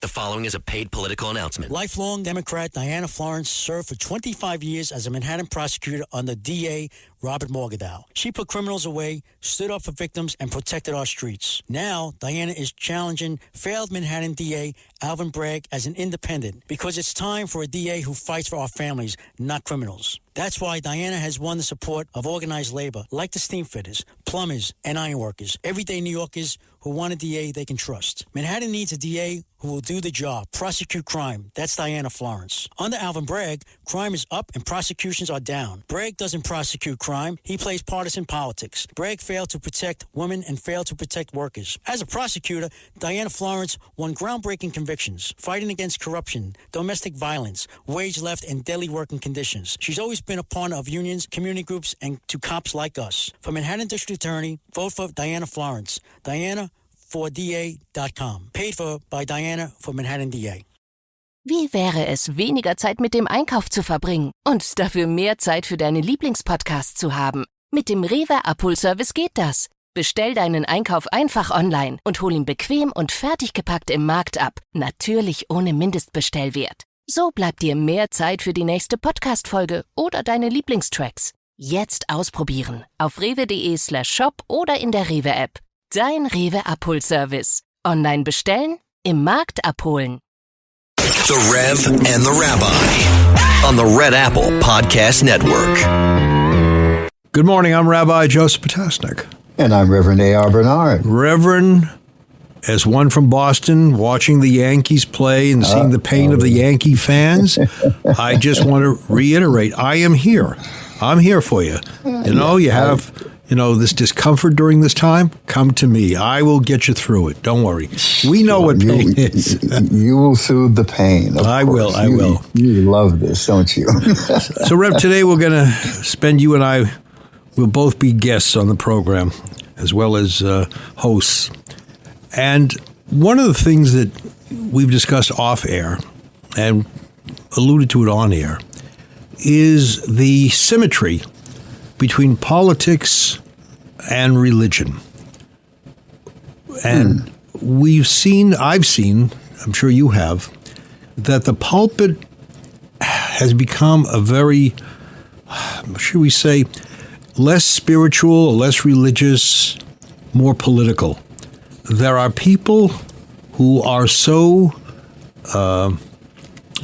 The following is a paid political announcement. Lifelong Democrat Diana Florence served for 25 years as a Manhattan prosecutor under DA Robert Morgenthau. She put criminals away, stood up for victims, and protected our streets. Now, Diana is challenging failed Manhattan DA Alvin Bragg as an independent because it's time for a DA who fights for our families, not criminals. That's why Diana has won the support of organized labor like the steam fitters, plumbers, and ironworkers, everyday New Yorkers who want a DA they can trust. Manhattan needs a DA who will do the job, prosecute crime. That's Diana Florence. Under Alvin Bragg, crime is up and prosecutions are down. Bragg doesn't prosecute crime. He plays partisan politics. Bragg failed to protect women and failed to protect workers. As a prosecutor, Diana Florence won groundbreaking convictions, fighting against corruption, domestic violence, wage theft, and daily working conditions. She's always been a partner of unions, community groups, and to cops like us. For Manhattan District Attorney, vote for Diana Florence. Diana4DA.com. Paid for by Diana for Manhattan DA. Wie wäre es, weniger Zeit mit dem Einkauf zu verbringen und dafür mehr Zeit für deine Lieblingspodcasts zu haben? Mit dem Rewe Abholservice geht das. Bestell deinen Einkauf einfach online und hol ihn bequem und fertig gepackt im Markt ab. Natürlich ohne Mindestbestellwert. So bleibt dir mehr Zeit für die nächste Podcast-Folge oder deine Lieblingstracks. Jetzt ausprobieren auf rewe.de/shop oder in der Rewe-App. Dein Rewe Abholservice. Online bestellen, im Markt abholen. The Rev and the Rabbi on the Red Apple Podcast Network. Good morning, I'm Rabbi Joseph Potasnik. And I'm Reverend A.R. Bernard. Reverend, as one from Boston, watching the Yankees play and seeing the pain of the Yankee fans, I just want to reiterate, I am here. I'm here for you. You have, this discomfort during this time, come to me. I will get you through it. Don't worry. We know what pain is. You will soothe the pain. I will. You love this, don't you? So, Rev, today we're going to spend, you and I, we'll both be guests on the program, as well as hosts. And one of the things that we've discussed off air and alluded to it on air is the symmetry between politics and religion. And I've seen, I'm sure you have, that the pulpit has become a very, should we say, less spiritual, less religious, more political. There are people who are so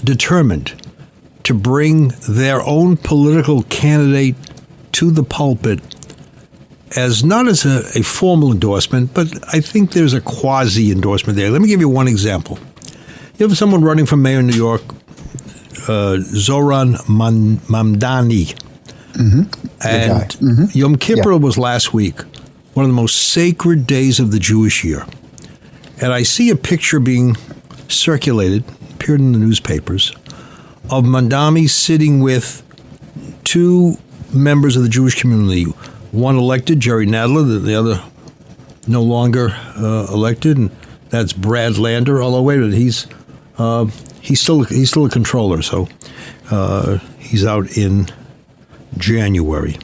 determined to bring their own political candidate to the pulpit as not as a formal endorsement, but I think there's a quasi-endorsement there. Let me give you one example. You have someone running for mayor in New York, Zoran Mamdani. And Yom Kippur was last week, one of the most sacred days of the Jewish year. And I see a picture being circulated, appeared in the newspapers, of Mamdani sitting with two members of the Jewish community. One elected, Jerry Nadler, the other no longer elected, and that's Brad Lander. Although wait a minute, he's still a controller, so he's out in January.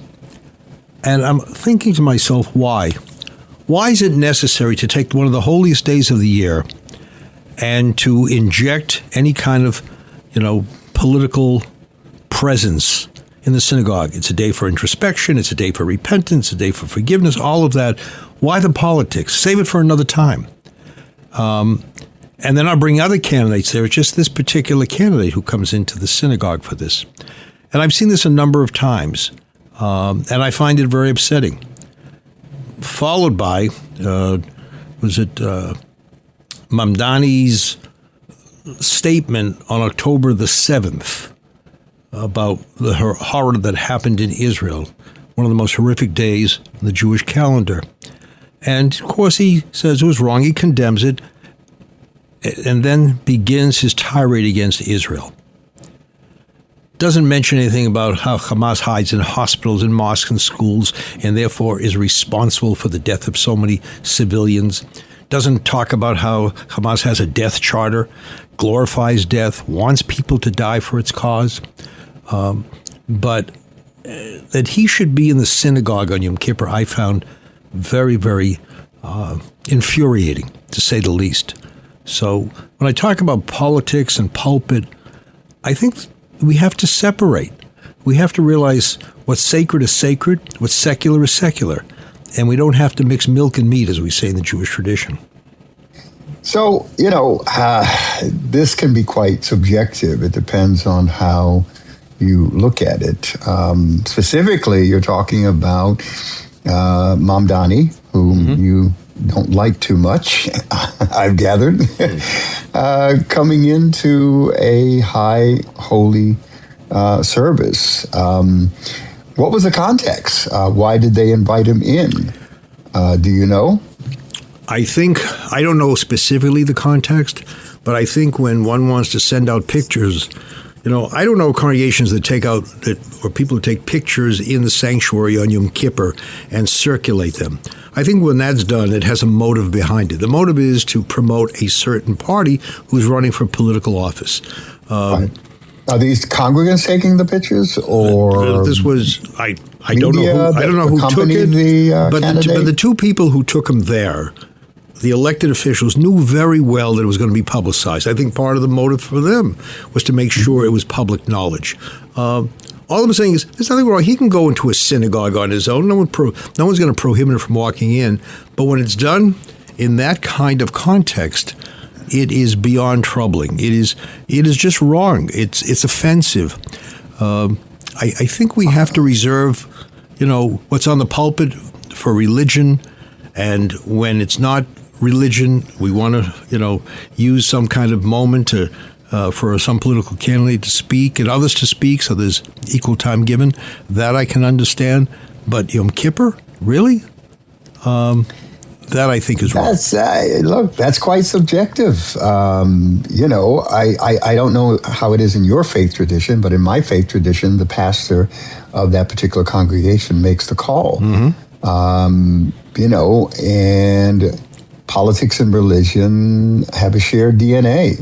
And I'm thinking to myself, why? Why is it necessary to take one of the holiest days of the year and to inject any kind of, political presence in the synagogue? It's a day for introspection. It's a day for repentance, a day for forgiveness, all of that. Why the politics? Save it for another time. And then I'll bring other candidates there. It's just this particular candidate who comes into the synagogue for this. And I've seen this a number of times, and I find it very upsetting. Followed by, Mamdani's statement on October the 7th about the horror that happened in Israel, one of the most horrific days in the Jewish calendar. And, of course, he says it was wrong. He condemns it and then begins his tirade against Israel. Doesn't mention anything about how Hamas hides in hospitals and mosques and schools and therefore is responsible for the death of so many civilians. Doesn't talk about how Hamas has a death charter, glorifies death, wants people to die for its cause. But that he should be in the synagogue on Yom Kippur, I found very, very infuriating, to say the least. So when I talk about politics and pulpit, I think we have to separate. We have to realize what's sacred is sacred, what's secular is secular. And we don't have to mix milk and meat, as we say in the Jewish tradition. So, this can be quite subjective. It depends on how you look at it. Specifically, you're talking about Mamdani, whom you don't like too much, I've gathered, coming into a high holy service. What was the context? Why did they invite him in? Do you know? I don't know specifically the context, but I think when one wants to send out pictures, I don't know congregations or people who take pictures in the sanctuary on Yom Kippur and circulate them. I think when that's done, it has a motive behind it. The motive is to promote a certain party who's running for political office. Right. Are these congregants taking the pictures, or this was I don't know who took it, but the two people who took him there, the elected officials, knew very well that it was going to be publicized. I think part of the motive for them was to make sure it was public knowledge. All I'm saying is there's nothing wrong. He can go into a synagogue on his own. No one's going to prohibit him from walking in. But when it's done in that kind of context, it is beyond troubling. It is just wrong. It's offensive. I think we have to reserve, what's on the pulpit for religion, and when it's not religion, we want to, use some kind of moment for some political candidate to speak and others to speak, so there's equal time given. That I can understand. But Yom Kippur, really? That I think is wrong. That's quite subjective. I don't know how it is in your faith tradition, but in my faith tradition, the pastor of that particular congregation makes the call. And politics and religion have a shared DNA.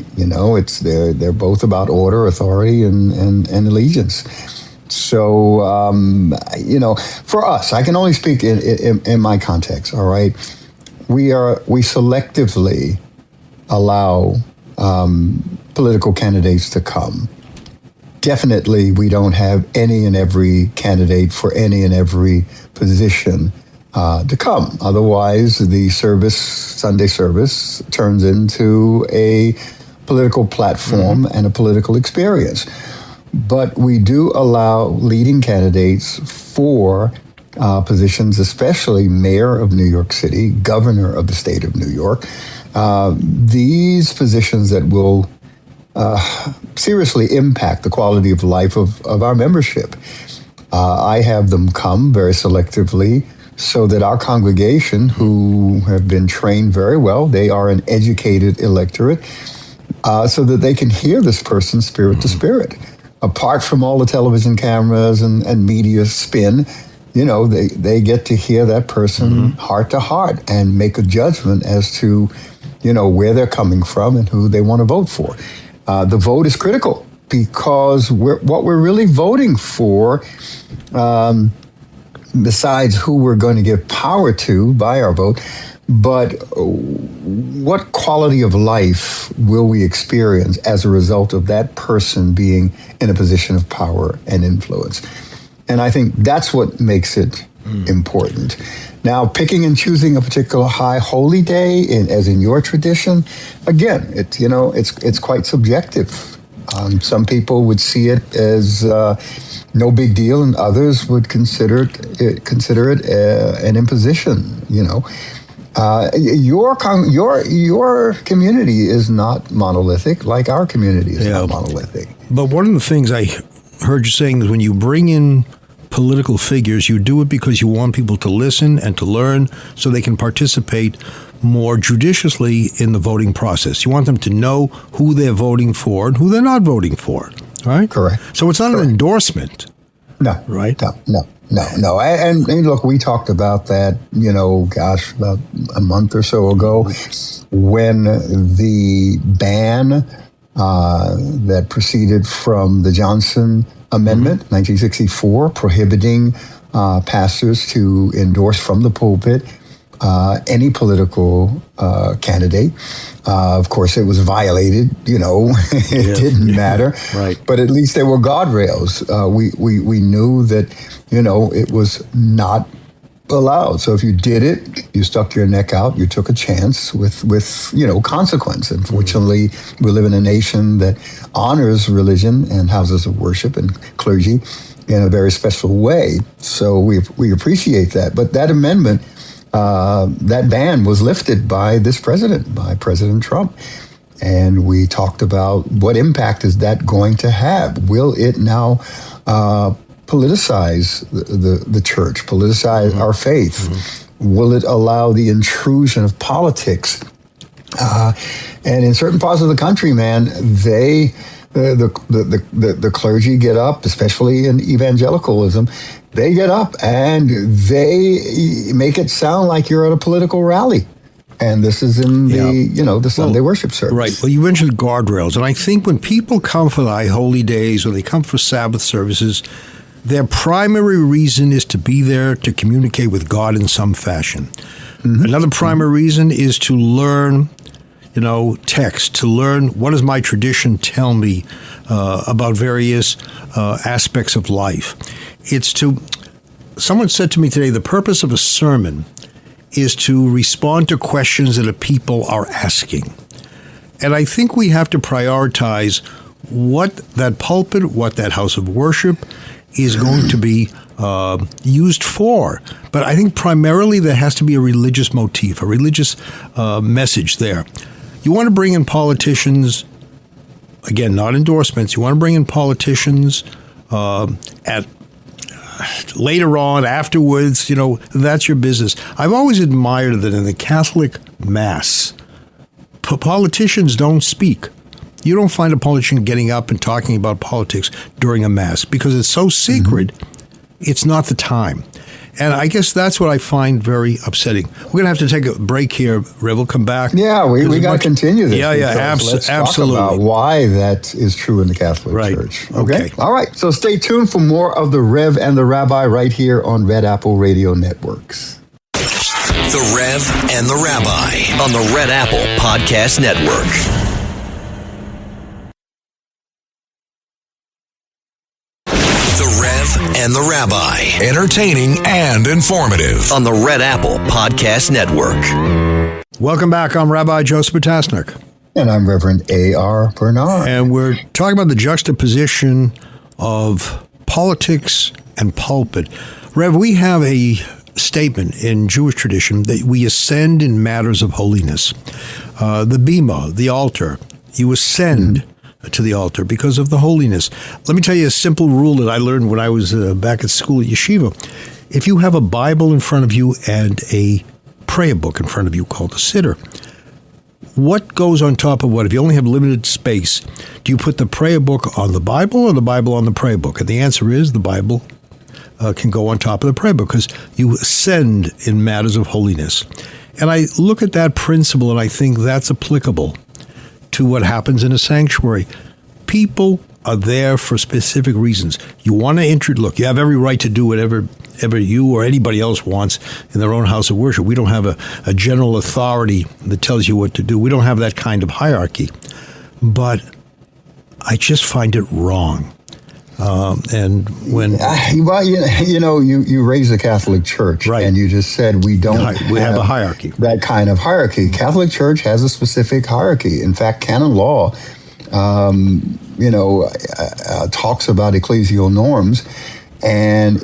They're both about order, authority, and allegiance. So, for us, I can only speak in my context. All right. We selectively allow political candidates to come. Definitely, we don't have any and every candidate for any and every position to come. Otherwise, the Sunday service, turns into a political platform and a political experience. But we do allow leading candidates for positions, especially mayor of New York City, governor of the state of New York, these positions that will seriously impact the quality of life of our membership. I have them come very selectively so that our congregation, who have been trained very well, they are an educated electorate, so that they can hear this person spirit to spirit. Apart from all the television cameras and media spin, they get to hear that person heart to heart and make a judgment as to, where they're coming from and who they want to vote for. The vote is critical because what we're really voting for, besides who we're going to give power to by our vote, but what quality of life will we experience as a result of that person being in a position of power and influence? And I think that's what makes it important. Now, picking and choosing a particular high holy day, as in your tradition, again, it's quite subjective. Some people would see it as no big deal, and others would consider it an imposition. Your community is not monolithic, like our community is not monolithic. But one of the things I heard you saying is when you bring in political figures, you do it because you want people to listen and to learn so they can participate more judiciously in the voting process. You want them to know who they're voting for and who they're not voting for, right? Correct. So it's not an endorsement. No. Right? No. And look, we talked about that, about a month or so ago when the ban that proceeded from the Johnson Amendment, 1964, prohibiting pastors to endorse from the pulpit any political candidate. Of course, it was violated. It didn't matter. Right. But at least there were guardrails. We knew that it was not allowed. So if you did it, you stuck your neck out. You took a chance with consequence. Unfortunately, we live in a nation that honors religion and houses of worship and clergy in a very special way. So we appreciate that. But that amendment. That ban was lifted by this president, by President Trump. And we talked about what impact is that going to have? Will it now politicize the church, politicize our faith? Mm-hmm. Will it allow the intrusion of politics? And in certain parts of the country, man, the clergy get up, especially in evangelicalism. They get up and they make it sound like you're at a political rally. And this is in the Sunday worship service. Right. Well, you mentioned guardrails. And I think when people come for the High Holy Days or they come for Sabbath services, their primary reason is to be there to communicate with God in some fashion. Mm-hmm. Another primary reason is to learn text, to learn what does my tradition tell me about various aspects of life. Someone said to me today, the purpose of a sermon is to respond to questions that people are asking. And I think we have to prioritize what that pulpit, what that house of worship is going to be used for. But I think primarily there has to be a religious motif, a religious message there. You want to bring in politicians, again, not endorsements. You want to bring in politicians later on, afterwards, that's your business. I've always admired that in the Catholic Mass, politicians don't speak. You don't find a politician getting up and talking about politics during a Mass because it's so sacred, it's not the time. And I guess that's what I find very upsetting. We're going to have to take a break here. Rev will come back. Yeah, we got to continue this. Let's absolutely. Talk about why that is true in the Catholic Church. Okay? All right. So stay tuned for more of the Rev and the Rabbi right here on Red Apple Radio Networks. The Rev and the Rabbi on the Red Apple Podcast Network. The Rev and the Rabbi. Entertaining and informative on the Red Apple Podcast Network. Welcome back. I'm Rabbi Joseph Potasnik. And I'm Reverend A.R. Bernard. And we're talking about the juxtaposition of politics and pulpit. Rev, we have a statement in Jewish tradition that we ascend in matters of holiness. The bima, the altar, you ascend to the altar because of the holiness. Let me tell you a simple rule that I learned when I was back at school at yeshiva. If you have a Bible in front of you and a prayer book in front of you called a siddur, what goes on top of what? If you only have limited space, do you put the prayer book on the Bible or the Bible on the prayer book? And the answer is the Bible can go on top of the prayer book because you ascend in matters of holiness. And I look at that principle and I think that's applicable to what happens in a sanctuary. People are there for specific reasons. You want to look, you have every right to do whatever you or anybody else wants in their own house of worship. We don't have a general authority that tells you what to do. We don't have that kind of hierarchy. But I just find it wrong. And when you raise the Catholic Church, right, and you just said we have a hierarchy. That kind of hierarchy. Catholic Church has a specific hierarchy. In fact, canon law, talks about ecclesial norms, and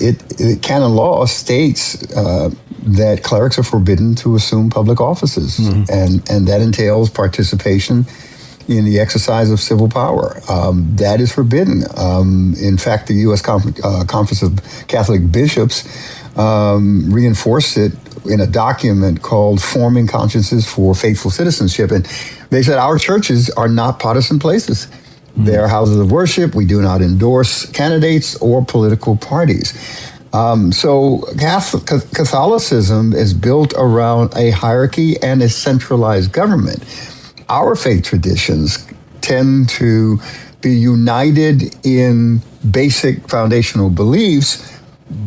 canon law states that clerics are forbidden to assume public offices, and that entails participation in the exercise of civil power. That is forbidden. In fact, the U.S. Conference of Catholic Bishops reinforced it in a document called Forming Consciences for Faithful Citizenship. And they said our churches are not partisan places. They are houses of worship. We do not endorse candidates or political parties. So Catholicism is built around a hierarchy and a centralized government. Our faith traditions tend to be united in basic foundational beliefs,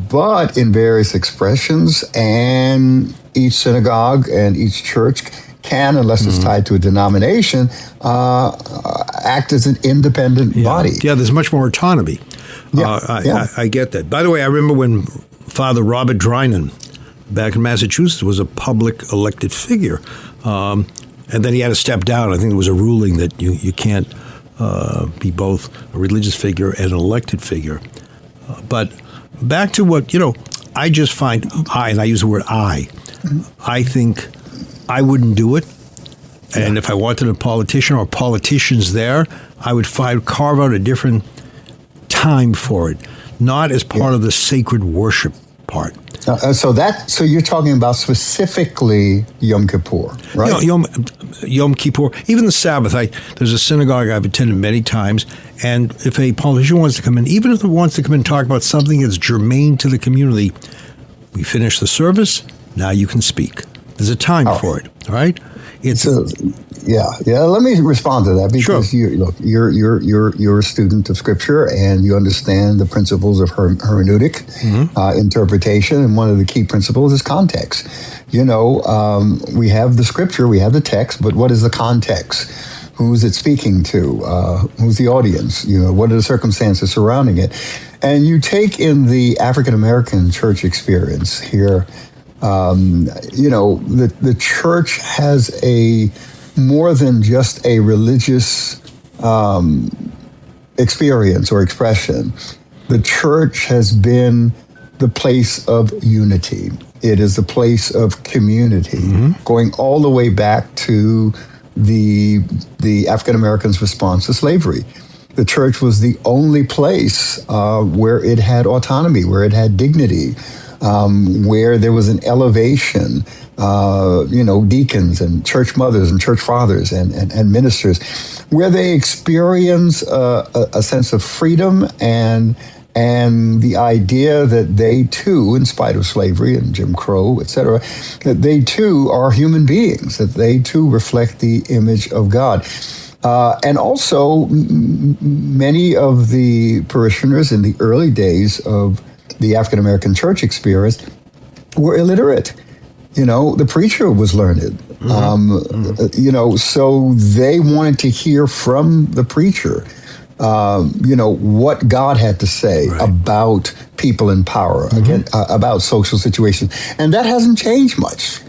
but in various expressions and each synagogue and each church can, unless it's tied to a denomination, act as an independent body. Yeah, there's much more autonomy. I get that. By the way, I remember when Father Robert Drinan, back in Massachusetts, was a public elected figure. And then he had to step down. I think there was a ruling that you can't be both a religious figure and an elected figure. But back to what, I just find, and I use the word I think I wouldn't do it. And if I wanted a politician or politicians there, I would carve out a different time for it, not as part of the sacred worship part. So you're talking about specifically Yom Kippur, right? Yom Kippur, even the Sabbath. There's a synagogue I've attended many times, and if a politician wants to come in, even if he wants to come in and talk about something that's germane to the community, we finish the service, now you can speak. There's a time for it, all right? Let me respond to that, because you're a student of Scripture and you understand the principles of hermeneutic interpretation, and one of the key principles is context. We have the Scripture, we have the text, but what is the context? Who's it speaking to? Who's the audience? What are the circumstances surrounding it? And you take in the African American church experience here. The church has more than just a religious experience or expression. The church has been the place of unity. It is the place of community, going all the way back to the African Americans' response to slavery. The church was the only place where it had autonomy, where it had dignity, where there was an elevation, deacons and church mothers and church fathers and ministers, where they experience a sense of freedom and the idea that they too, in spite of slavery and Jim Crow, etc., that they too are human beings, that they too reflect the image of God. And also, many of the parishioners in the early days of the African American church experience were illiterate. The preacher was learned. So they wanted to hear from the preacher, what God had to say about people in power, about social situations. And that hasn't changed much.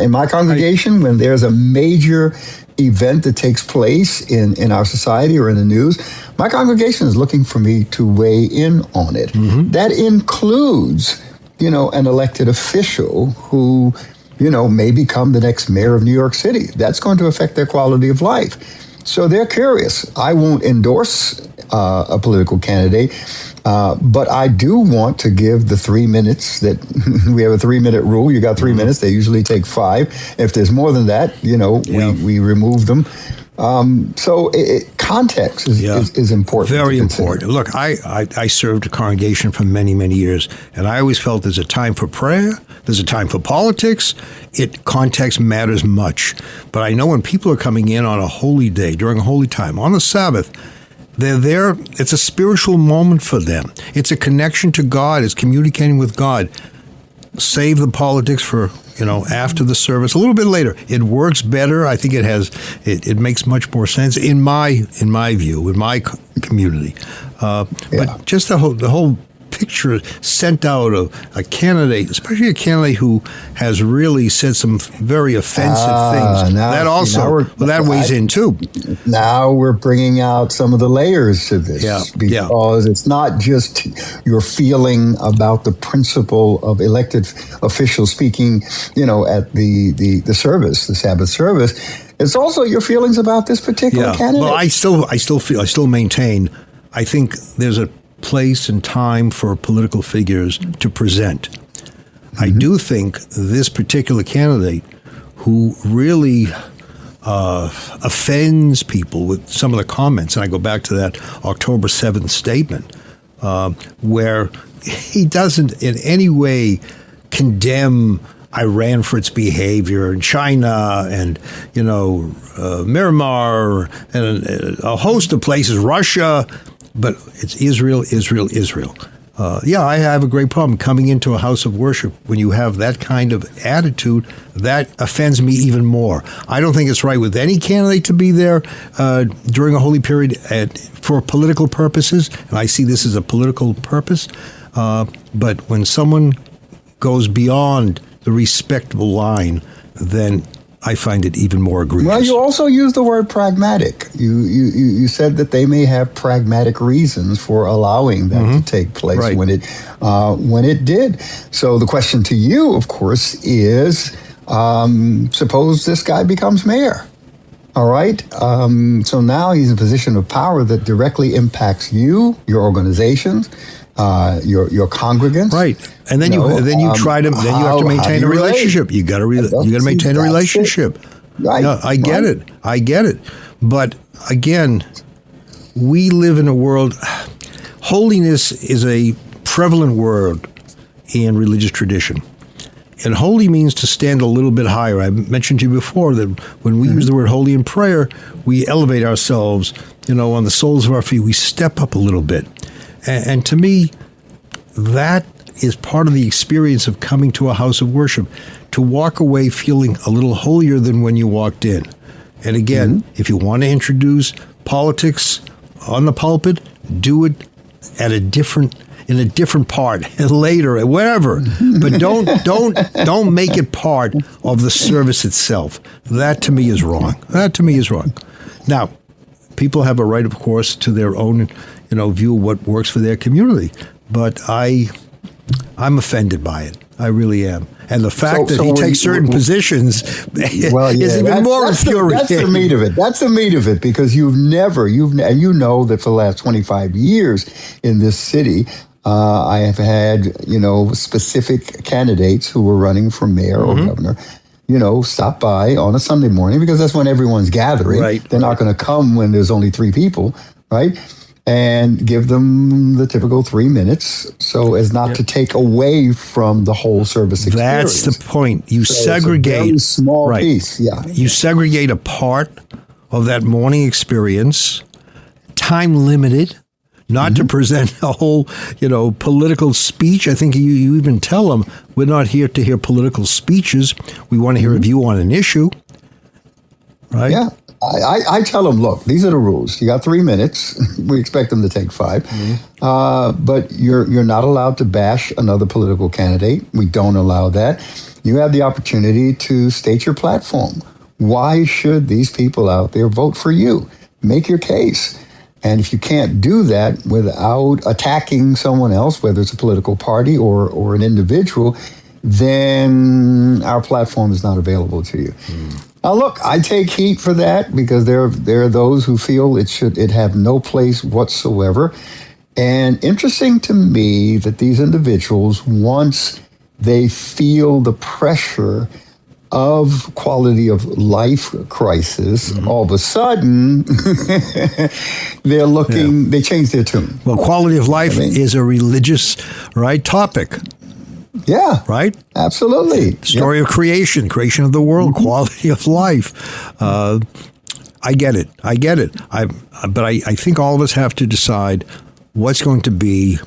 In my congregation, when there's a major event that takes place in our society or in the news, my congregation is looking for me to weigh in on it. That includes, an elected official who, may become the next mayor of New York City. That's going to affect their quality of life. So they're curious. I won't endorse a political candidate, but I do want to give the 3 minutes that we have a 3-minute rule. You got 3 minutes. They usually take 5. If there's more than that, we remove them. So context is important. Very important. Look, I served a congregation for many, many years, and I always felt there's a time for prayer, there's a time for politics. Context matters much. But I know when people are coming in on a holy day, during a holy time, on the Sabbath, they're there. It's a spiritual moment for them. It's a connection to God. It's communicating with God. Save the politics for, after the service, a little bit later. It works better. I think it makes much more sense in my view, in my community. But just the whole picture sent out of a candidate, especially a candidate who has really said some very offensive things. That weighs in too. Now we're bringing out some of the layers to this, because it's not just your feeling about the principle of elected officials speaking, at the service, the Sabbath service. It's also your feelings about this particular candidate. Well, I still maintain, I think there's a place and time for political figures to present. I do think this particular candidate, who really offends people with some of the comments, and I go back to that October 7th statement, where he doesn't in any way condemn Iran for its behavior, and China, and Myanmar, and a host of places, Russia. But it's Israel, Israel, Israel. I have a great problem coming into a house of worship when you have that kind of attitude. That offends me even more. I don't think it's right with any candidate to be there during a holy period for political purposes, and I see this as a political purpose. But when someone goes beyond the respectable line, then I find it even more egregious. Well, you also use the word pragmatic. You said that they may have pragmatic reasons for allowing that to take place when it did. So the question to you, of course, is suppose this guy becomes mayor. All right. So now he's in a position of power that directly impacts you, your organizations, your congregants. Right. And then you try to you have to maintain a relationship. You got to maintain a relationship. Right. I get it. But again, we live in a world. Holiness is a prevalent word in religious tradition. And holy means to stand a little bit higher. I mentioned to you before that when we use the word holy in prayer, we elevate ourselves, on the soles of our feet. We step up a little bit. And to me, that is part of the experience of coming to a house of worship, to walk away feeling a little holier than when you walked in. And again, if you want to introduce politics on the pulpit, do it in a different part later, whatever. But don't make it part of the service itself. That to me is wrong. Now, people have a right, of course, to their own view of what works for their community. But I'm offended by it. I really am. And the fact that he takes certain positions is even more infuriating. That's the meat of it. That's the meat of it, because and you know that for the last 25 years in this city, I have had, specific candidates who were running for mayor or governor, stop by on a Sunday morning, because that's when everyone's gathering. Right. They're not going to come when there's only 3 people, right? And give them the typical 3 minutes so as not to take away from the whole service experience. That's the point. You segregate. It's a very small piece, You segregate a part of that morning experience, time limited, not to present a whole, political speech. I think you even tell them, we're not here to hear political speeches. We want to hear a view on an issue, right? Yeah. I tell them, look, these are the rules. You got 3 minutes. We expect them to take 5. But you're not allowed to bash another political candidate. We don't allow that. You have the opportunity to state your platform. Why should these people out there vote for you? Make your case. And if you can't do that without attacking someone else, whether it's a political party or an individual, then our platform is not available to you. Now, look, I take heat for that, because there are those who feel it have no place whatsoever. And interesting to me that these individuals, once they feel the pressure of quality of life crisis, all of a sudden they change their tune. Well, quality of life is a religious, topic. Yeah. Right? Absolutely. Story of creation of the world, quality of life. I get it. But I think all of us have to decide what's going to be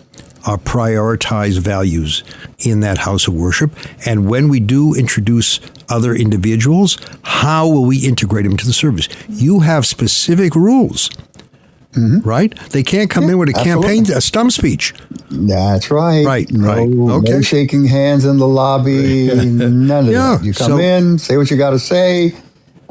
our prioritized values in that house of worship. And when we do introduce other individuals, how will we integrate them to the service? You have specific rules. Right? They can't come in with a stump speech. That's right. Right. No shaking hands in the lobby. None of that. You come in, say what you got to say,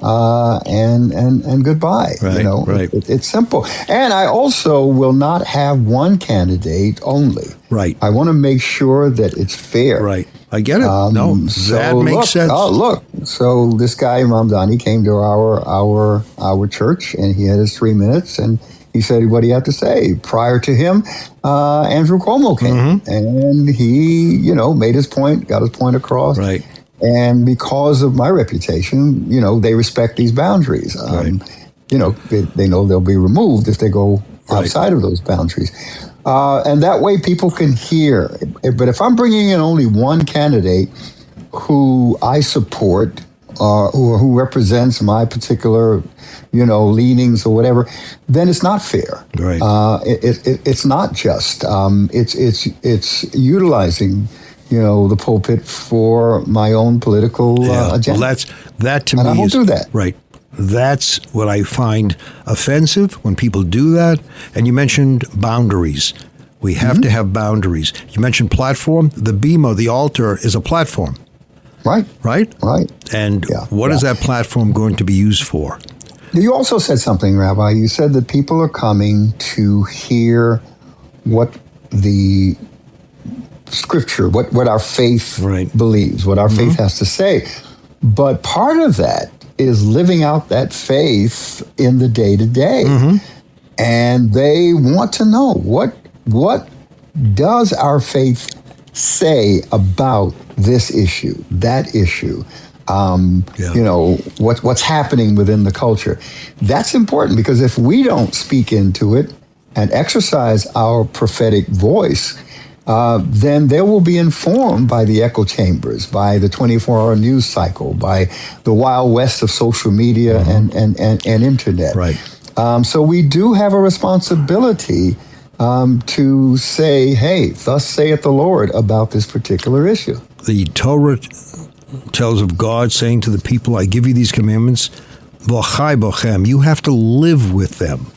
and goodbye. Right. It's simple. And I also will not have one candidate only. Right. I want to make sure that it's fair. Right. I get it. That makes sense. Oh, look. So this guy, Mamdani, came to our church, and he had his 3 minutes, and he said what he had to say. Prior to him, Andrew Cuomo came, and he, made his point, got his point across. Right. And because of my reputation, they respect these boundaries. They know they'll be removed if they go outside of those boundaries. And that way people can hear. But if I'm bringing in only one candidate who I support or who represents my particular, leanings or whatever, then it's not fair. Right. It's not just. It's utilizing, the pulpit for my own political agenda. Well, that to me and I won't do that. Right. That's what I find offensive when people do that. And you mentioned boundaries. We have to have boundaries. You mentioned platform. The bema, the altar, is a platform. Right. Right? Right. And what is that platform going to be used for? You also said something, Rabbi. You said that people are coming to hear what the Scripture, what our faith believes, what our faith has to say. But part of that is living out that faith in the day-to-day. And they want to know, what does our faith say about this issue, that issue? What's happening within the culture. That's important, because if we don't speak into it and exercise our prophetic voice, then they will be informed by the echo chambers, by the 24-hour news cycle, by the wild west of social media and internet. Right. So we do have a responsibility to say, hey, thus saith the Lord about this particular issue. The Torah tells of God saying to the people, I give you these commandments, v'chai bochem. You have to live with them.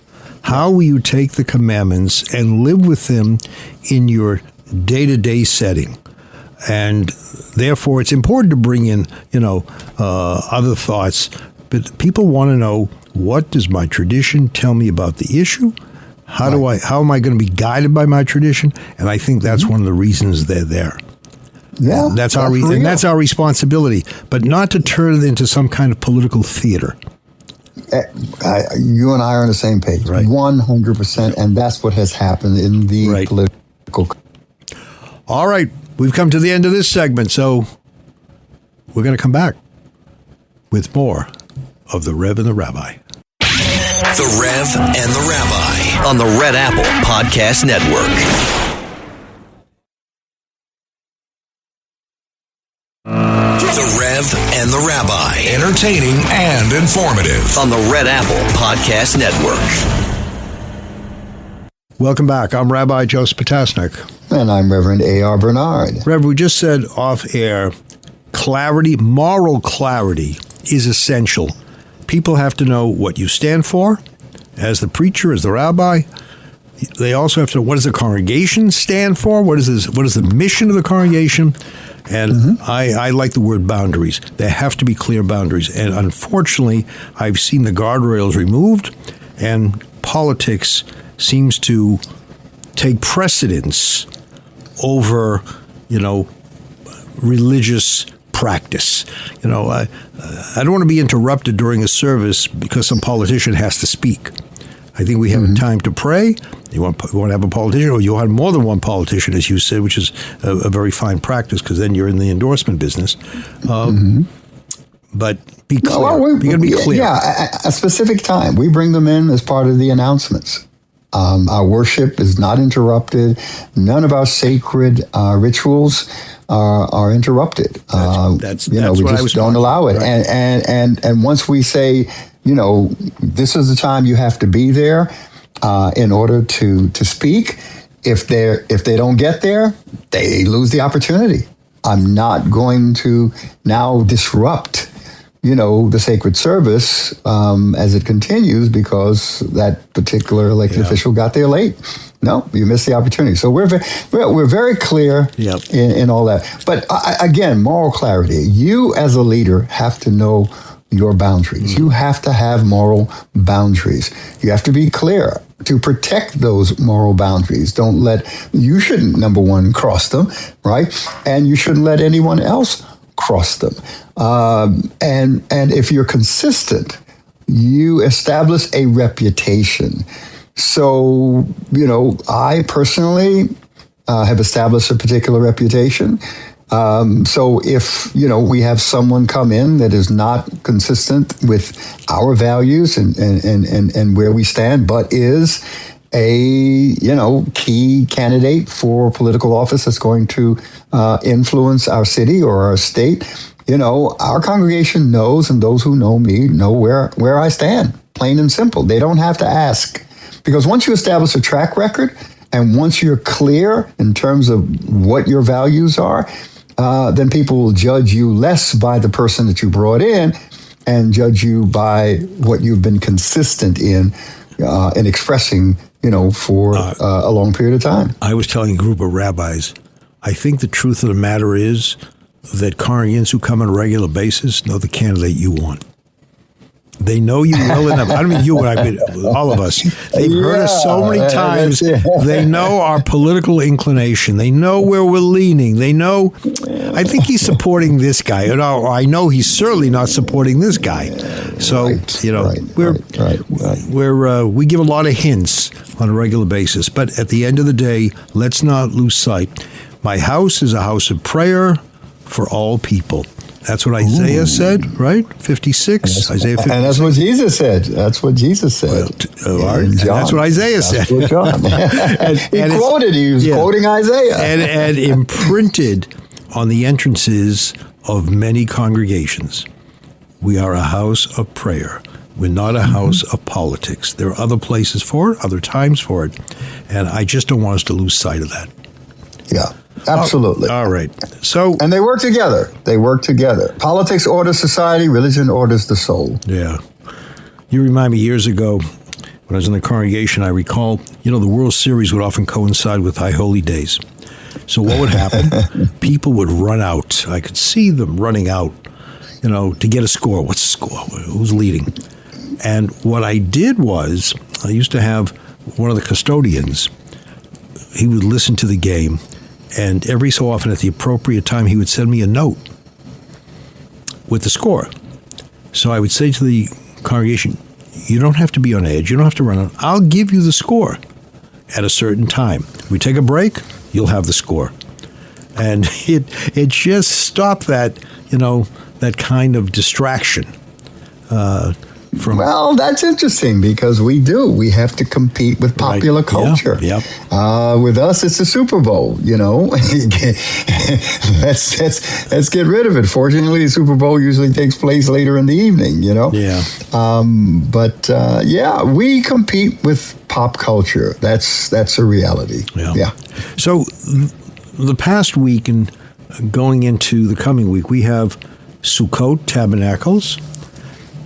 How will you take the commandments and live with them in your day-to-day setting? And therefore, it's important to bring in, other thoughts. But people want to know, what does my tradition tell me about the issue? How am I going to be guided by my tradition? And I think that's one of the reasons they're there. Yeah, and that's our responsibility, but not to turn it into some kind of political theater. You and I are on the same page, 100%, and that's what has happened in the political. All right, we've come to the end of this segment, so we're going to come back with more of the Rev and the Rabbi. The Rev and the Rabbi on the Red Apple Podcast Network. The Rev and the Rabbi. Entertaining and informative on the Red Apple Podcast Network. Welcome back. I'm Rabbi Joseph Potasnik. And I'm Reverend A.R. Bernard. Rev, we just said off air, clarity, moral clarity is essential. People have to know what you stand for as the preacher, as the rabbi. They also have to know, what does the congregation stand for? What is the mission of the congregation? And I like the word boundaries. There have to be clear boundaries. And unfortunately, I've seen the guardrails removed, and politics seems to take precedence over, religious practice. I don't want to be interrupted during a service because some politician has to speak. I think we have time to pray. You want to have a politician, or you want more than one politician, as you said, which is a very fine practice, because then you're in the endorsement business. But be clear. You're going to be clear. Yeah, a specific time. We bring them in as part of the announcements. Our worship is not interrupted. None of our sacred rituals are interrupted. That's we just don't allow it. Right. And once we say, this is the time you have to be there in order to speak. If they don't get there, they lose the opportunity. I'm not going to now disrupt, the sacred service as it continues because that particular elected official got there late. No, you missed the opportunity. So we're very clear in all that. But again, moral clarity. You as a leader have to know your boundaries. You have to have moral boundaries. You have to be clear to protect those moral boundaries. You shouldn't, number one, cross them, right? And you shouldn't let anyone else cross them. And if you're consistent, you establish a reputation. So, I personally have established a particular reputation. So if, we have someone come in that is not consistent with our values and where we stand, but is a, key candidate for political office that's going to influence our city or our state, our congregation knows, and those who know me know where I stand, plain and simple. They don't have to ask. Because once you establish a track record, and once you're clear in terms of what your values are, then people will judge you less by the person that you brought in and judge you by what you've been consistent in expressing, for a long period of time. I was telling a group of rabbis, I think the truth of the matter is that congregants who come on a regular basis know the candidate you want. They know you well enough. I don't mean you, but I mean all of us. They've heard us so many times. They know our political inclination. They know where we're leaning. They know, I think he's supporting this guy. Or I know he's certainly not supporting this guy. So, we give a lot of hints on a regular basis. But at the end of the day, let's not lose sight. My house is a house of prayer for all people. That's what Isaiah said, right? 56, Isaiah 56. And that's what Jesus said. That's what Jesus said. And that's what Isaiah said. What John. He was quoting Isaiah. And imprinted on the entrances of many congregations. We are a house of prayer. We're not a house of politics. There are other places for it, other times for it. And I just don't want us to lose sight of that. Yeah. Absolutely. All right. And they work together. Politics orders society. Religion orders the soul. Yeah. You remind me years ago when I was in the congregation, I recall, the World Series would often coincide with High Holy Days. So what would happen? People would run out. I could see them running out, to get a score. What's the score? Who's leading? And what I did was I used to have one of the custodians. He would listen to the game. And every so often, at the appropriate time, he would send me a note with the score. So I would say to the congregation, you don't have to be on edge. You don't have to run on. I'll give you the score at a certain time. We take a break, you'll have the score. And it just stopped that, that kind of distraction. Well, that's interesting because we have to compete with popular culture. Yep. With us, it's the Super Bowl, let's get rid of it. Fortunately, the Super Bowl usually takes place later in the evening, Yeah. We compete with pop culture. That's a reality. Yeah. So the past week and going into the coming week, we have Sukkot, Tabernacles.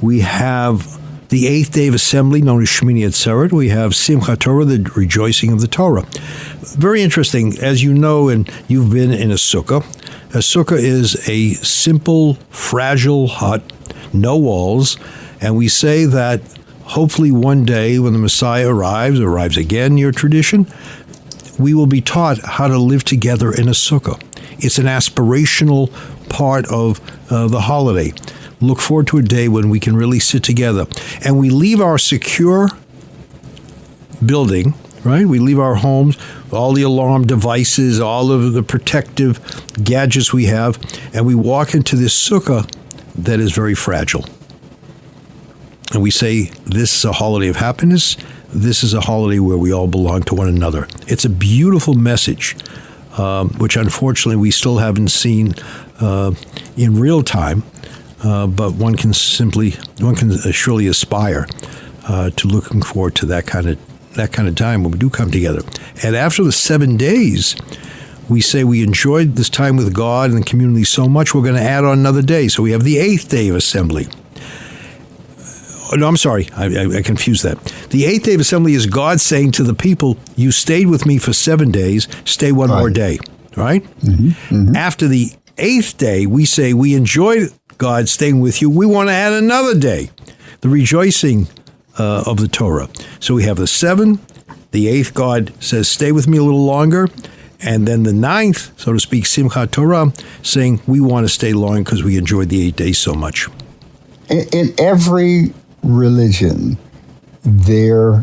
We have the 8th day of assembly, known as Shmini Atzeret. We have Simchat Torah, the rejoicing of the Torah. Very interesting. As you know, and you've been in a sukkah is a simple, fragile hut, no walls. And we say that hopefully one day when the Messiah arrives again, your tradition, we will be taught how to live together in a sukkah. It's an aspirational part of the holiday. Look forward to a day when we can really sit together. And we leave our secure building, right? We leave our homes, all the alarm devices, all of the protective gadgets we have, and we walk into this sukkah that is very fragile. And we say, this is a holiday of happiness. This is a holiday where we all belong to one another. It's a beautiful message, which unfortunately we still haven't seen in real time. But one can surely aspire to looking forward to that kind of time when we do come together. And after the 7 days, we say we enjoyed this time with God and the community so much, we're going to add on another day. So we have the 8th day of assembly. No, I'm sorry, I confused that. The 8th day of assembly is God saying to the people, you stayed with me for 7 days, stay one more day, right? Mm-hmm. Mm-hmm. After the 8th day, we say we enjoyed God staying with you. We want to add another day, the rejoicing of the Torah. So we have the 7th, the 8th, God says, stay with me a little longer. And then the 9th, so to speak, Simchat Torah, saying we want to stay long because we enjoyed the 8 days so much. In every religion, there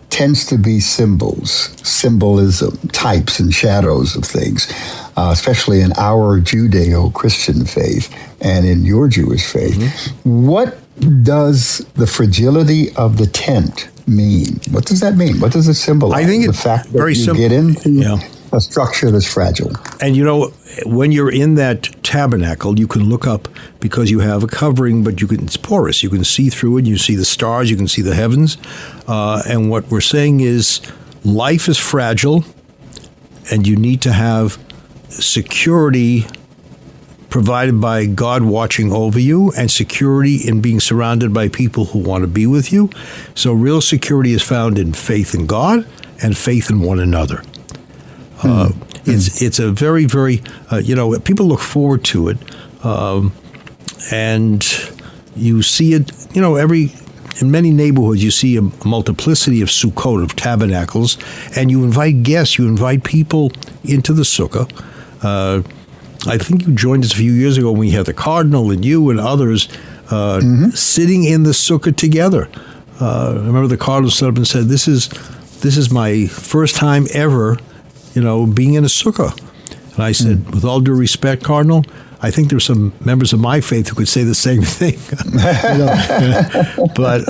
tends to be symbolism, types and shadows of things, especially in our Judeo-Christian faith and in your Jewish faith. Mm-hmm. What does the fragility of the tent mean? What does that mean? What does it symbolize? I think the it's fact that very you simple. Get into a structure that's fragile. And when you're in that tabernacle, you can look up because you have a covering, but it's porous. You can see through it. You see the stars. You can see the heavens. And what we're saying is life is fragile, and you need to have security provided by God watching over you, and security in being surrounded by people who want to be with you. So real security is found in faith in God and faith in one another. It's a very, very, people look forward to it. And you see it, in many neighborhoods, you see a multiplicity of sukkot, of tabernacles, and you invite guests, you invite people into the sukkah. I think you joined us a few years ago when we had the cardinal and you and others sitting in the sukkah together. I remember the cardinal stood up and said, "This is my first time ever, being in a sukkah." And I said, "With all due respect, Cardinal, I think there's some members of my faith who could say the same thing." But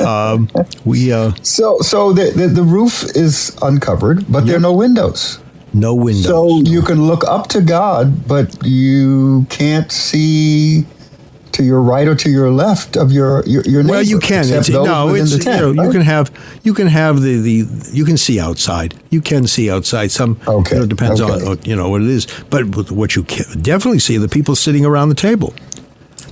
we. So the roof is uncovered, but there are no windows. No windows. So you can look up to God, but you can't see to your right or to your left of your neighbor. Well, you can. You can have you can see outside. You can see outside. Some depends on what it is. But what you can definitely see are the people sitting around the table,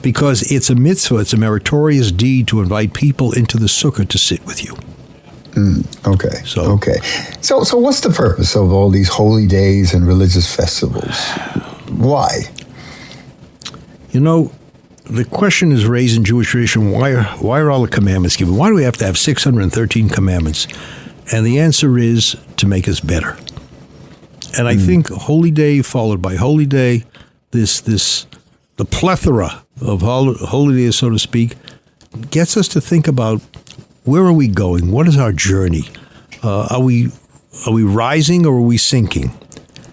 because it's a mitzvah. It's a meritorious deed to invite people into the sukkah to sit with you. Okay. So what's the purpose of all these holy days and religious festivals? Why? The question is raised in Jewish tradition, why are all the commandments given? Why do we have to have 613 commandments? And the answer is to make us better. And I think holy day followed by holy day, the plethora of holy days, so to speak, gets us to think about, where are we going? What is our journey? Are we rising or are we sinking?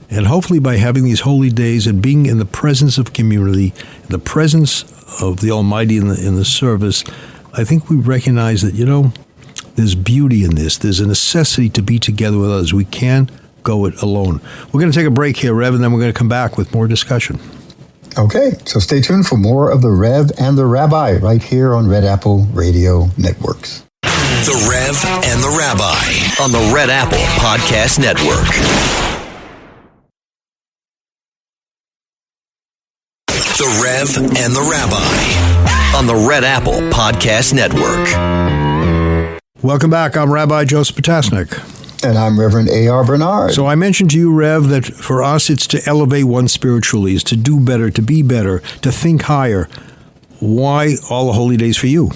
And hopefully by having these holy days and being in the presence of community, in the presence of the Almighty in the service, I think we recognize that, there's beauty in this. There's a necessity to be together with others. We can't go it alone. We're going to take a break here, Rev, and then we're going to come back with more discussion. Okay, so stay tuned for more of the Rev and the Rabbi right here on Red Apple Radio Networks. The Rev and the Rabbi on the Red Apple Podcast Network. The Rev and the Rabbi on the Red Apple Podcast Network. Welcome back. I'm Rabbi Joseph Potasnik. And I'm Reverend A.R. Bernard. So I mentioned to you, Rev, that for us it's to elevate one spiritually, is to do better, to be better, to think higher. Why all the holy days for you?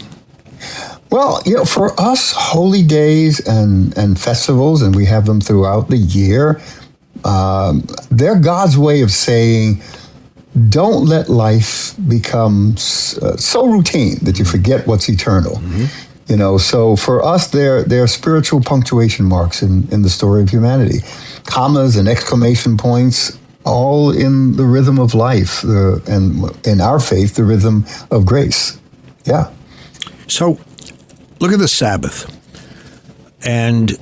Well, for us, holy days and festivals, and we have them throughout the year, they're God's way of saying, don't let life become so routine that you forget what's eternal. So for us, they're spiritual punctuation marks in the story of humanity. Commas and exclamation points, all in the rhythm of life, and in our faith, the rhythm of grace. Yeah. So look at the Sabbath and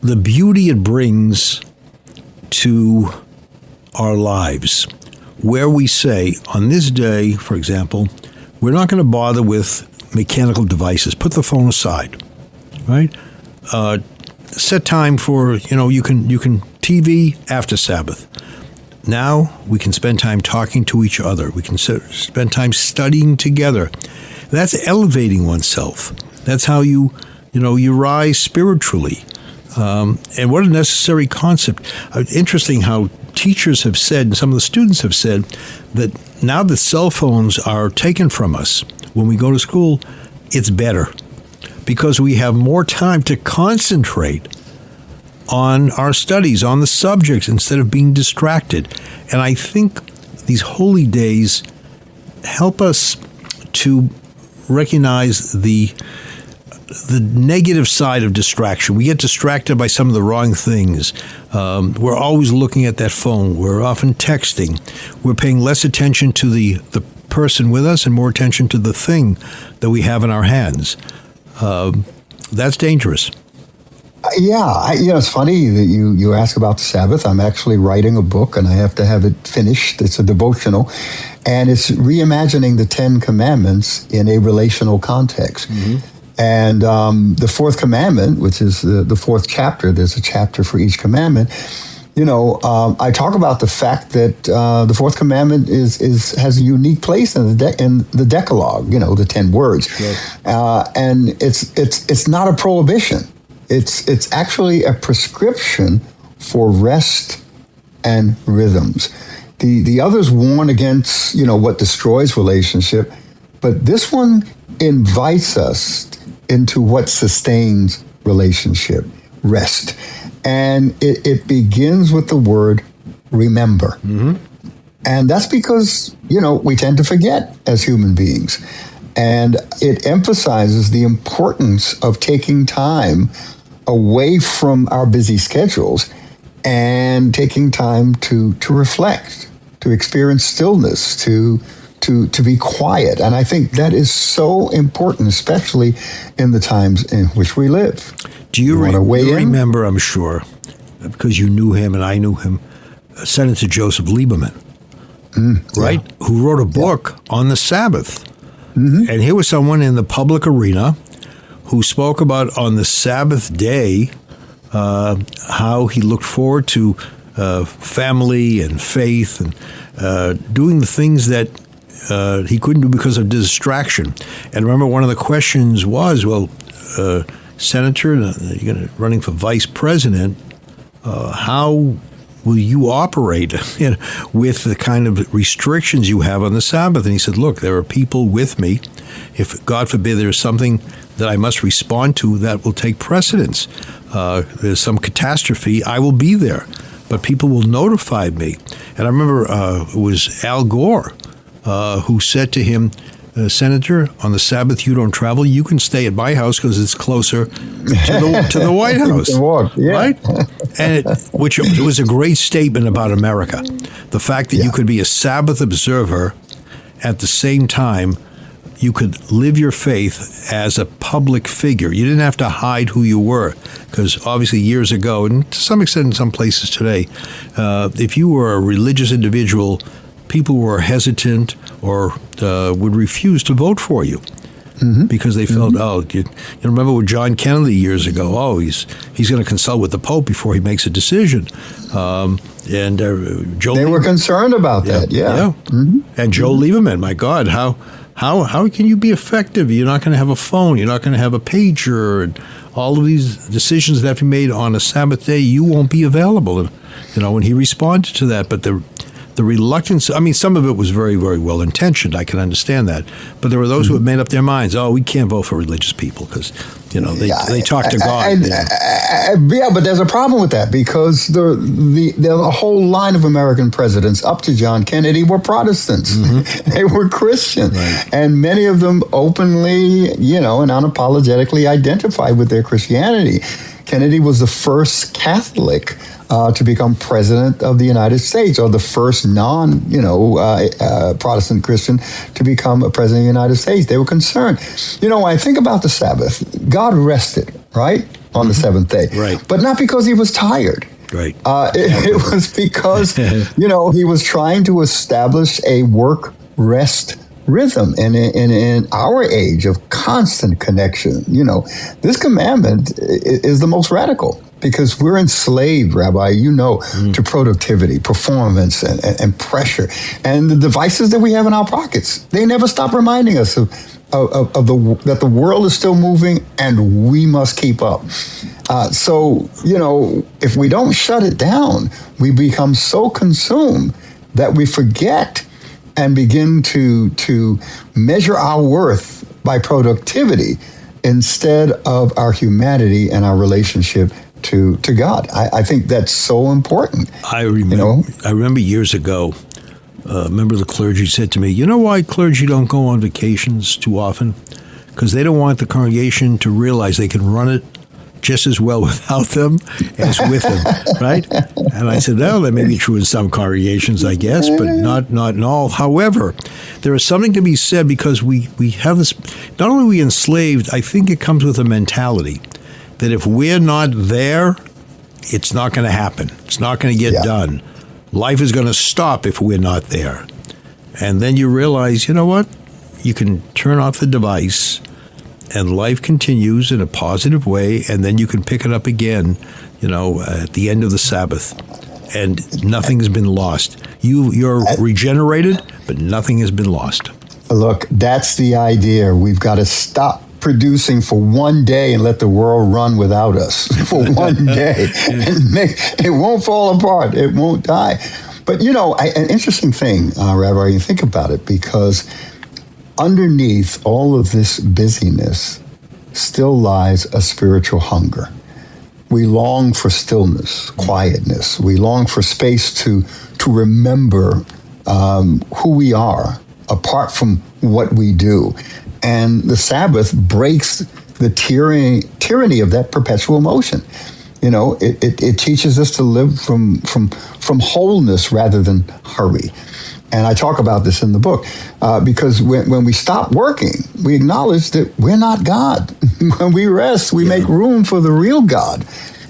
the beauty it brings to our lives, where we say, on this day, for example, we're not going to bother with mechanical devices. Put the phone aside, right? Set time for, you can TV after Sabbath. Now we can spend time talking to each other. We can spend time studying together. That's elevating oneself. That's how you rise spiritually. And what a necessary concept. Interesting how teachers have said, and some of the students have said, that now that cell phones are taken from us when we go to school, it's better because we have more time to concentrate on our studies, on the subjects, instead of being distracted. And I think these holy days help us to recognize the negative side of distraction. We get distracted by some of the wrong things. We're always looking at that phone. We're often texting. We're paying less attention to the person with us and more attention to the thing that we have in our hands. That's dangerous. It's funny that you ask about the Sabbath. I'm actually writing a book, and I have to have it finished. It's a devotional, and it's reimagining the Ten Commandments in a relational context. And the fourth commandment, which is the fourth chapter, there's a chapter for each commandment. I talk about the fact that the fourth commandment has a unique place in the Decalogue. The 10 words, sure. And it's not a prohibition. It's actually a prescription for rest and rhythms. The others warn against what destroys relationship, but this one invites us into what sustains relationship, rest. And it begins with the word remember. And that's because, we tend to forget as human beings. And it emphasizes the importance of taking time away from our busy schedules and taking time to reflect, to experience stillness, to be quiet. And I think that is so important, especially in the times in which we live. Do you remember, I'm sure, because you knew him and I knew him, Senator Joseph Lieberman, right? Yeah. Who wrote a book on the Sabbath. And here was someone in the public arena who spoke about on the Sabbath day how he looked forward to family and faith and doing the things that he couldn't do because of distraction. And remember, one of the questions was, Senator, you're running for vice president, how will you operate with the kind of restrictions you have on the Sabbath? And he said, look, there are people with me. If, God forbid, there's something that I must respond to, that will take precedence. There's some catastrophe, I will be there. But people will notify me. And I remember it was Al Gore who said to him, Senator, on the Sabbath you don't travel. You can stay at my house because it's closer to the White House, right? And which was a great statement about America. The fact that you could be a Sabbath observer at the same time you could live your faith as a public figure. You didn't have to hide who you were, because obviously years ago, and to some extent in some places today, if you were a religious individual, people were hesitant or would refuse to vote for you because they felt, you remember with John Kennedy years ago, he's going to consult with the Pope before he makes a decision. And Joe they were concerned about that, And Joe Lieberman, my God, how can you be effective? You're not going to have a phone. You're not going to have a pager. And all of these decisions that have to be made on a Sabbath day, you won't be available. And, when he responded to that, but the reluctance, I mean, some of it was very, very well intentioned. I can understand that. But there were those who had made up their minds, we can't vote for religious people because, they talk to God. But there's a problem with that because the whole line of American presidents up to John Kennedy were Protestants. They were Christian. Right. And many of them openly, and unapologetically identified with their Christianity. Kennedy was the first Catholic to become president of the United States, or the first Protestant Christian to become a president of the United States. They were concerned. When I think about the Sabbath, God rested, right, on the seventh day. Right. But not because he was tired. Right. It was because, he was trying to establish a work-rest rhythm in our age of constant connection. This commandment is the most radical because we're enslaved, Rabbi, to productivity, performance, and pressure. And the devices that we have in our pockets, they never stop reminding us that the world is still moving and we must keep up. So, if we don't shut it down, we become so consumed that we forget and begin to measure our worth by productivity instead of our humanity and our relationship to God. I think that's so important. I remember years ago, a member of the clergy said to me, you know why clergy don't go on vacations too often? Because they don't want the congregation to realize they can run it just as well without them as with them, right? And I said, well, that may be true in some congregations, I guess, but not in all. However, there is something to be said because we have this, not only are we enslaved, I think it comes with a mentality that if we're not there, it's not going to happen. It's not going to get done. Life is going to stop if we're not there. And then you realize, you know what? You can turn off the device and life continues in a positive way, and then you can pick it up again, at the end of the Sabbath. And nothing's been lost. You're regenerated, but nothing has been lost. Look, that's the idea. We've got to stop producing for one day and let the world run without us for one day. And it won't fall apart. It won't die. But, an interesting thing, Rabbi, you think about it, because underneath all of this busyness still lies a spiritual hunger. We long for stillness, quietness. We long for space to remember who we are apart from what we do. And the Sabbath breaks the tyranny of that perpetual motion. It teaches us to live from wholeness rather than hurry. And I talk about this in the book because when we stop working, we acknowledge that we're not God. When we rest, we make room for the real God,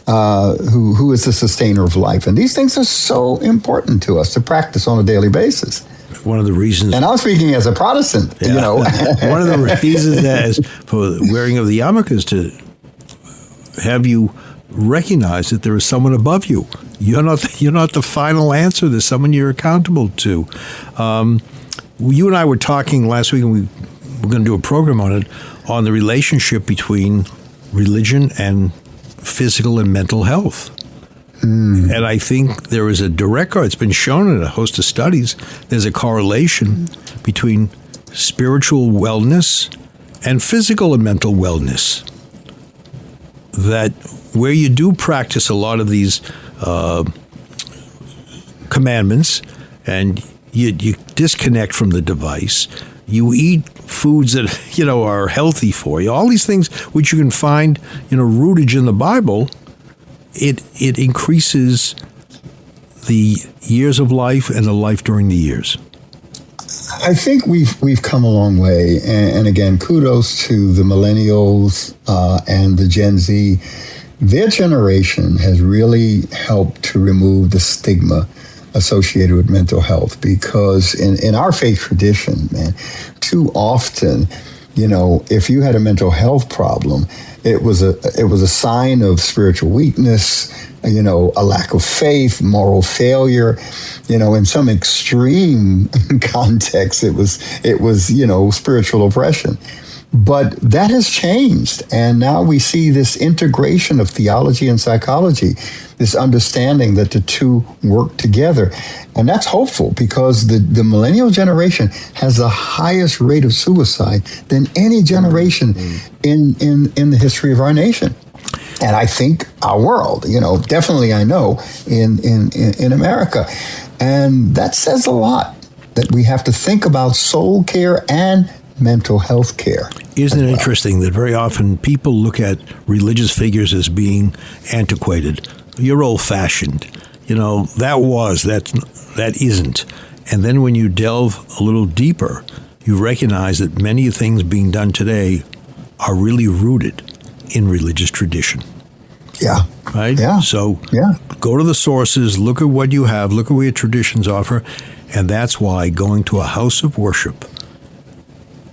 who is the sustainer of life. And these things are so important to us to practice on a daily basis. One of the reasons, and I'm speaking as a Protestant, one of the reasons that for the wearing of the yarmulke is to have you recognize that there is someone above you. You're not the final answer. There's someone you're accountable to. You and I were talking last week, and we were going to do a program on it, on the relationship between religion and physical and mental health. And I think there is a direct, it's been shown in a host of studies, there's a correlation between spiritual wellness and physical and mental wellness. That where you do practice a lot of these commandments and you disconnect from the device, you eat foods that, are healthy for you, all these things which you can find, rooted in the Bible, it increases the years of life and the life during the years. I think we've come a long way, and again, kudos to the millennials and the Gen Z. Their generation has really helped to remove the stigma associated with mental health, because in our faith tradition, man, too often, if you had a mental health problem, it was a sign of spiritual weakness, a lack of faith, moral failure. In some extreme context, it was spiritual oppression. But that has changed, and now we see this integration of theology and psychology, this understanding that the two work together. And that's hopeful, because the millennial generation has the highest rate of suicide than any generation in the history of our nation. And I think our world, definitely I know in America. And that says a lot, that we have to think about soul care and mental health care. Isn't it interesting that very often people look at religious figures as being antiquated? You're old-fashioned. That isn't. And then when you delve a little deeper, you recognize that many things being done today are really rooted in religious tradition. Yeah. Right? Yeah. So go to the sources, look at what you have, look at what your traditions offer, and that's why going to a house of worship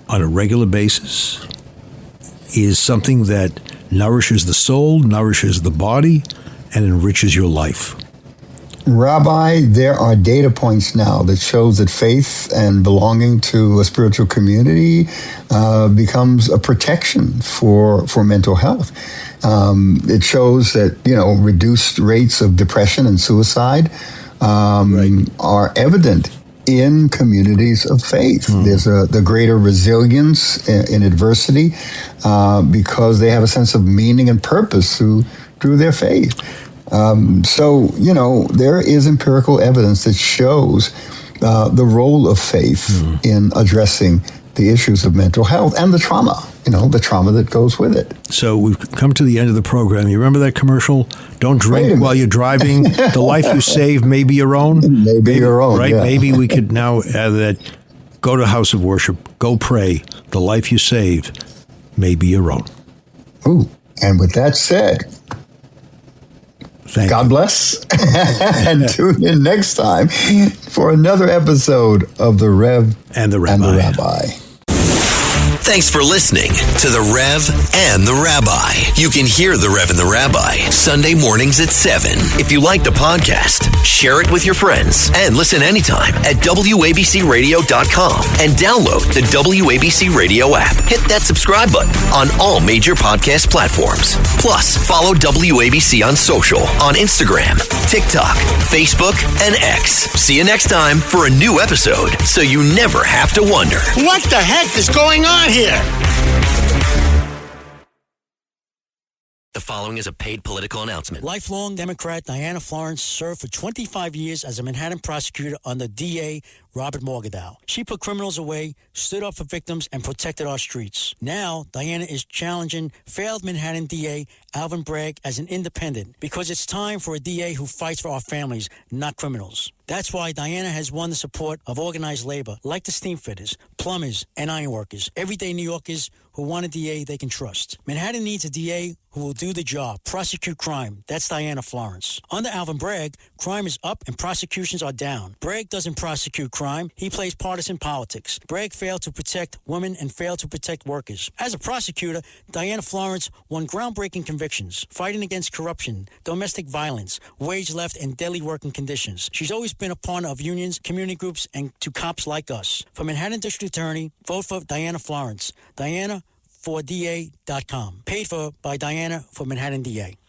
on a regular basis is something that nourishes the soul, nourishes the body, and enriches your life. Rabbi, there are data points now that shows that faith and belonging to a spiritual community becomes a protection for mental health. It shows that, reduced rates of depression and suicide are evident in communities of faith. There's the greater resilience in adversity because they have a sense of meaning and purpose through their faith. So, there is empirical evidence that shows the role of faith in addressing the issues of mental health and the trauma that goes with it. So we've come to the end of the program. You remember that commercial? Don't drink while you're driving. The life you save may be your own. Maybe your own, right? Yeah. Maybe we could now add that. Go to house of worship. Go pray. The life you save may be your own. Ooh, And with that said, God bless. And tune in next time for another episode of The Rev and the Rabbi. Thanks for listening to The Rev and the Rabbi. You can hear The Rev and the Rabbi Sunday mornings at 7. If you like the podcast, share it with your friends and listen anytime at WABCRadio.com and download the WABC Radio app. Hit that subscribe button on all major podcast platforms. Plus, follow WABC on social on Instagram, TikTok, Facebook, and X. See you next time for a new episode so you never have to wonder. What the heck is going on here? The following is a paid political announcement. Lifelong Democrat Diana Florence served for 25 years as a Manhattan prosecutor under DA Robert Morgenthau. She put criminals away, stood up for victims, and protected our streets. Now, Diana is challenging failed Manhattan DA Alvin Bragg as an independent because it's time for a DA who fights for our families, not criminals. That's why Diana has won the support of organized labor, like the steam fitters, plumbers, and ironworkers, everyday New Yorkers who want a DA they can trust. Manhattan needs a DA who will do the job, prosecute crime. That's Diana Florence. Under Alvin Bragg, crime is up and prosecutions are down. Bragg doesn't prosecute crime. He plays partisan politics. Bragg failed to protect women and failed to protect workers. As a prosecutor, Diana Florence won groundbreaking convictions, fighting against corruption, domestic violence, wage theft, and daily working conditions. She's always been a partner of unions, community groups, and to cops like us. For Manhattan District Attorney, vote for Diana Florence. Diana for DA.com. Paid for by Diana for Manhattan DA.